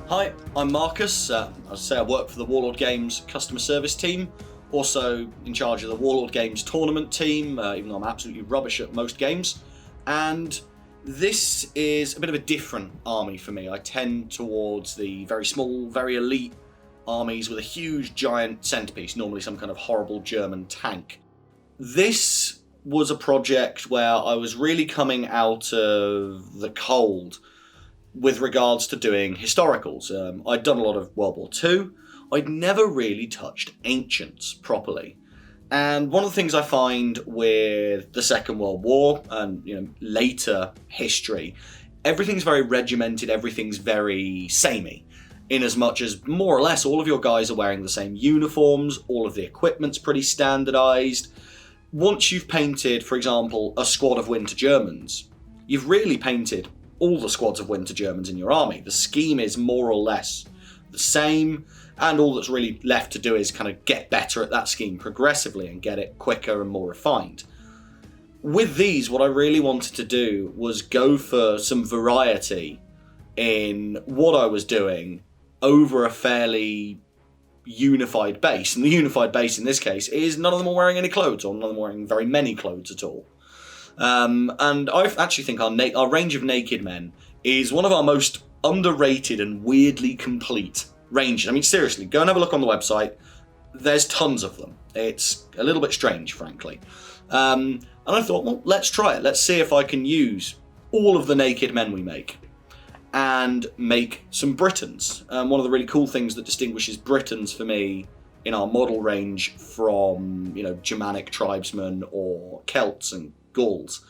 Hi, I'm Marcus. I work for the Warlord Games customer service team, also in charge of the Warlord Games tournament team, even though I'm absolutely rubbish at most games. And this is a bit of a different army for me. I tend towards the very small, very elite armies with a huge giant centerpiece, normally some kind of horrible German tank. This was a project where I was really coming out of the cold with regards to doing historicals. I'd done a lot of World War II. I'd never really touched ancients properly. And one of the things I find with the Second World War and later history, everything's very regimented, everything's very samey. In as much as more or less all of your guys are wearing the same uniforms, all of the equipment's pretty standardized. Once you've painted, for example, a squad of Winter Germans, you've really painted all the squads of Winter Germans in your army. The scheme is more or less the same, and all that's really left to do is kind of get better at that scheme progressively and get it quicker and more refined. With these, what I really wanted to do was go for some variety in what I was doing over a fairly unified base. And the unified base in this case is none of them are wearing any clothes, or none of them are wearing very many clothes at all. And I actually think our range of naked men is one of our most underrated and weirdly complete ranges. I mean, seriously, go and have a look on the website. There's tons of them. It's a little bit strange, frankly. And I thought, well, let's try it. Let's see if I can use all of the naked men we make and make some Britons. One of the really cool things that distinguishes Britons for me in our model range from, Germanic tribesmen or Celts and Gauls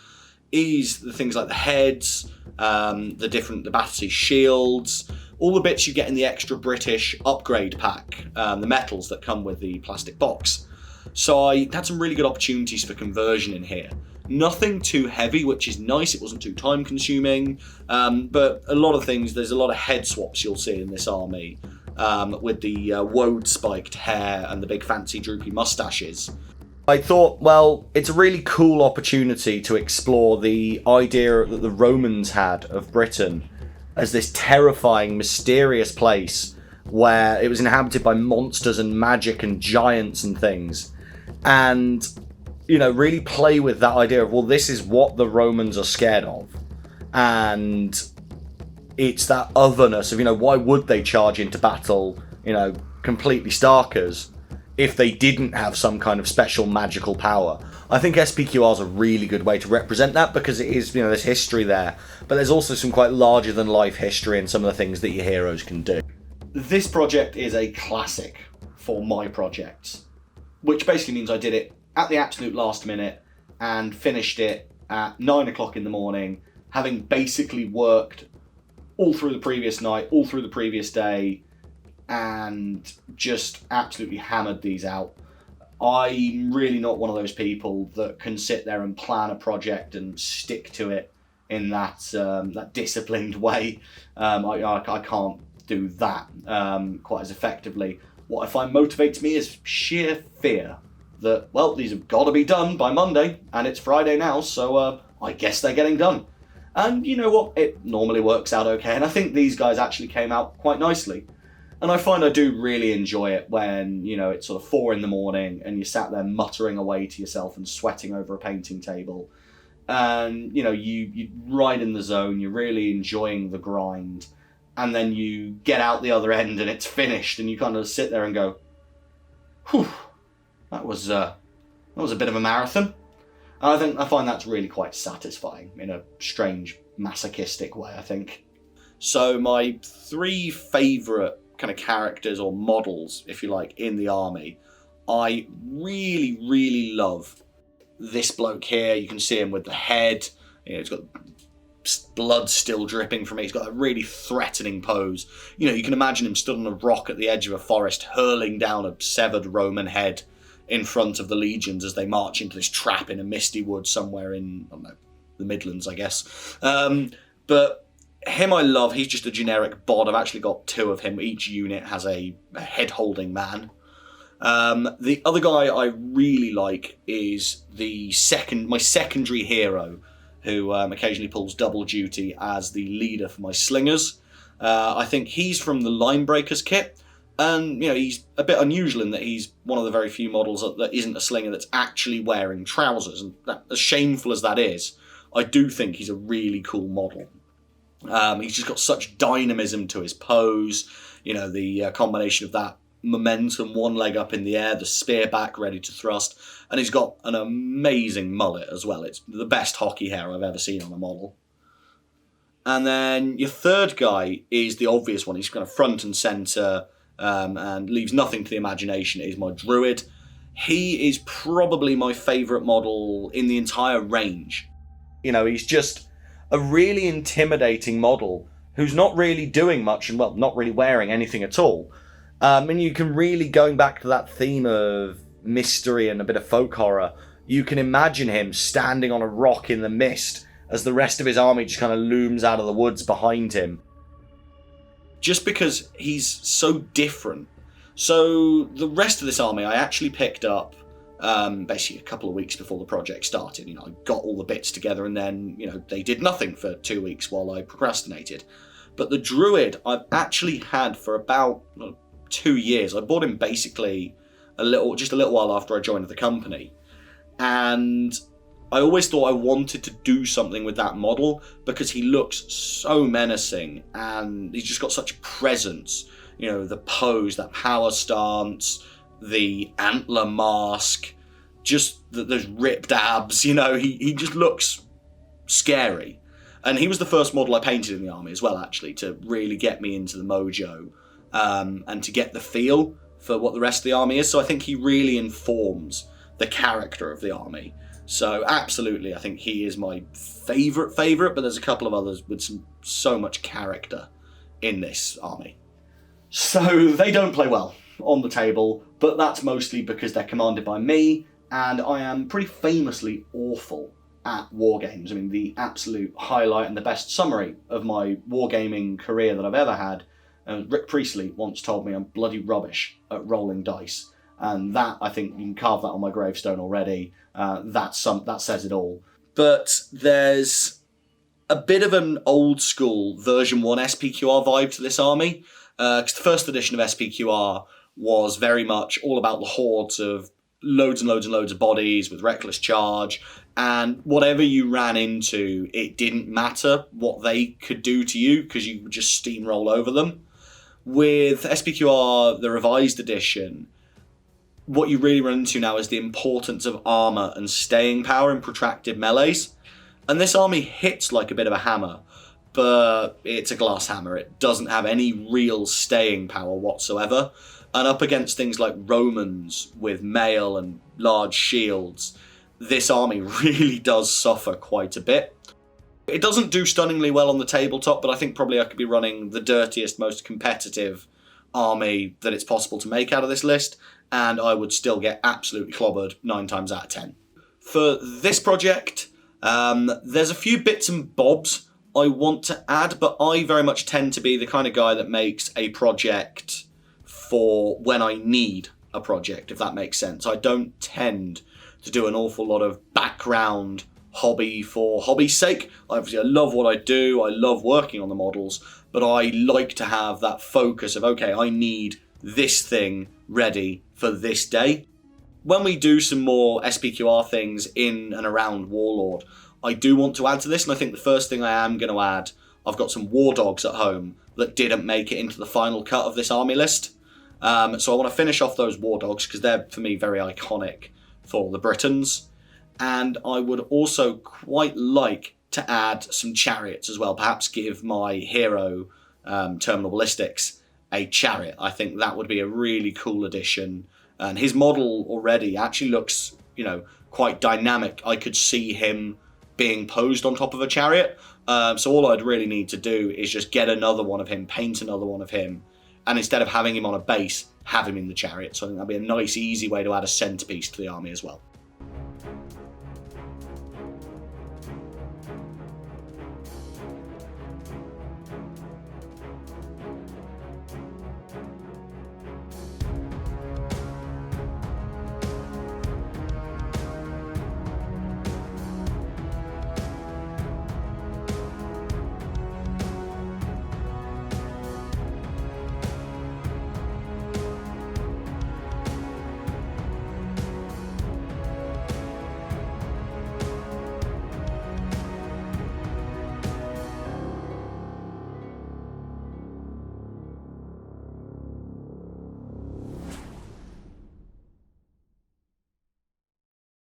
is the things like the heads, the Battersea shields, all the bits you get in the extra British upgrade pack, the metals that come with the plastic box. So I had some really good opportunities for conversion in here. Nothing too heavy, which is nice. It wasn't too time consuming, but a lot of things. There's a lot of head swaps you'll see in this army with the woad spiked hair and the big fancy droopy mustaches. I thought, well, it's a really cool opportunity to explore the idea that the Romans had of Britain as this terrifying, mysterious place where it was inhabited by monsters and magic and giants and things. And, really play with that idea of, well, this is what the Romans are scared of. And it's that otherness of, why would they charge into battle, completely starkers, if they didn't have some kind of special magical power. I think SPQR is a really good way to represent that because it is, there's history there, but there's also some quite larger than life history in some of the things that your heroes can do. This project is a classic for my projects, which basically means I did it at the absolute last minute and finished it at 9 o'clock in the morning, having basically worked all through the previous night, all through the previous day, and just absolutely hammered these out. I'm really not one of those people that can sit there and plan a project and stick to it in that disciplined way. I can't do that quite as effectively. What I find motivates me is sheer fear that, well, these have got to be done by Monday, and it's Friday now, so I guess they're getting done. And you know what? It normally works out okay, and I think these guys actually came out quite nicely. And I find I do really enjoy it when, it's sort of 4 a.m. and you sat there muttering away to yourself and sweating over a painting table. And, you're right in the zone, you're really enjoying the grind. And then you get out the other end and it's finished and you kind of sit there and go, whew, that was a bit of a marathon. And I find that's really quite satisfying in a strange masochistic way, I think. So my 3 favourite kind of characters or models, if you like, in the army, I really, really love this bloke here. You can see him with the head. He's got blood still dripping from it. He's got a really threatening pose. You can imagine him stood on a rock at the edge of a forest, hurling down a severed Roman head in front of the legions as they march into this trap in a misty wood somewhere in, I don't know, the Midlands, I guess. But him I love. He's just a generic bod. I've actually got 2 of him. Each unit has a head-holding man. The other guy I really like is my secondary hero, who occasionally pulls double duty as the leader for my slingers. I think he's from the Linebreakers kit, and he's a bit unusual in that he's one of the very few models that isn't a slinger that's actually wearing trousers, and that, as shameful as that is, I do think he's a really cool model. He's just got such dynamism to his pose, the combination of that momentum, one leg up in the air, the spear back ready to thrust, and he's got an amazing mullet as well. It's the best hockey hair I've ever seen on a model. And then your third guy is the obvious one. He's kind of front and centre and leaves nothing to the imagination. He's my druid. He is probably my favourite model in the entire range. He's just a really intimidating model who's not really doing much and, well, not really wearing anything at all. And you can really, going back to that theme of mystery and a bit of folk horror, you can imagine him standing on a rock in the mist as the rest of his army just kind of looms out of the woods behind him. Just because he's so different. So the rest of this army I actually picked up basically a couple of weeks before the project started. I got all the bits together and then, they did nothing for 2 weeks while I procrastinated. But the druid I've actually had for about 2 years. I bought him basically just a little while after I joined the company. And I always thought I wanted to do something with that model because he looks so menacing and he's just got such presence. The pose, that power stance, the antler mask, just those ripped abs, he just looks scary. And he was the first model I painted in the army as well, actually, to really get me into the mojo and to get the feel for what the rest of the army is. So I think he really informs the character of the army. So absolutely, I think he is my favourite, but there's a couple of others with so much character in this army. So they don't play well on the table, but that's mostly because they're commanded by me, and I am pretty famously awful at wargames. I mean, the absolute highlight and the best summary of my wargaming career that I've ever had, Rick Priestley once told me I'm bloody rubbish at rolling dice. And that, I think, you can carve that on my gravestone already. That says it all. But there's a bit of an old school version 1 SPQR vibe to this army. Because the first edition of SPQR was very much all about the hordes of loads and loads and loads of bodies with reckless charge. And whatever you ran into, it didn't matter what they could do to you because you would just steamroll over them. With SPQR, the revised edition, what you really run into now is the importance of armour and staying power in protracted melees. And this army hits like a bit of a hammer, but it's a glass hammer. It doesn't have any real staying power whatsoever. And up against things like Romans with mail and large shields, this army really does suffer quite a bit. It doesn't do stunningly well on the tabletop, but I think probably I could be running the dirtiest, most competitive army that it's possible to make out of this list, and I would still get absolutely clobbered 9 times out of 10. For this project, there's a few bits and bobs I want to add, but I very much tend to be the kind of guy that makes a project for when I need a project, if that makes sense. I don't tend to do an awful lot of background hobby for hobby's sake. Obviously, I love what I do, I love working on the models, but I like to have that focus of, okay, I need this thing ready for this day. When we do some more SPQR things in and around Warlord, I do want to add to this, and I think the first thing I am going to add, I've got some War Dogs at home that didn't make it into the final cut of this army list. So I want to finish off those War Dogs because they're, for me, very iconic for the Britons. And I would also quite like to add some chariots as well. Perhaps give my hero, Terminal Ballistics, a chariot. I think that would be a really cool addition. And his model already actually looks, quite dynamic. I could see him being posed on top of a chariot. So all I'd really need to do is just get another one of him, paint another one of him, and instead of having him on a base, have him in the chariot. So I think that'd be a nice, easy way to add a centerpiece to the army as well.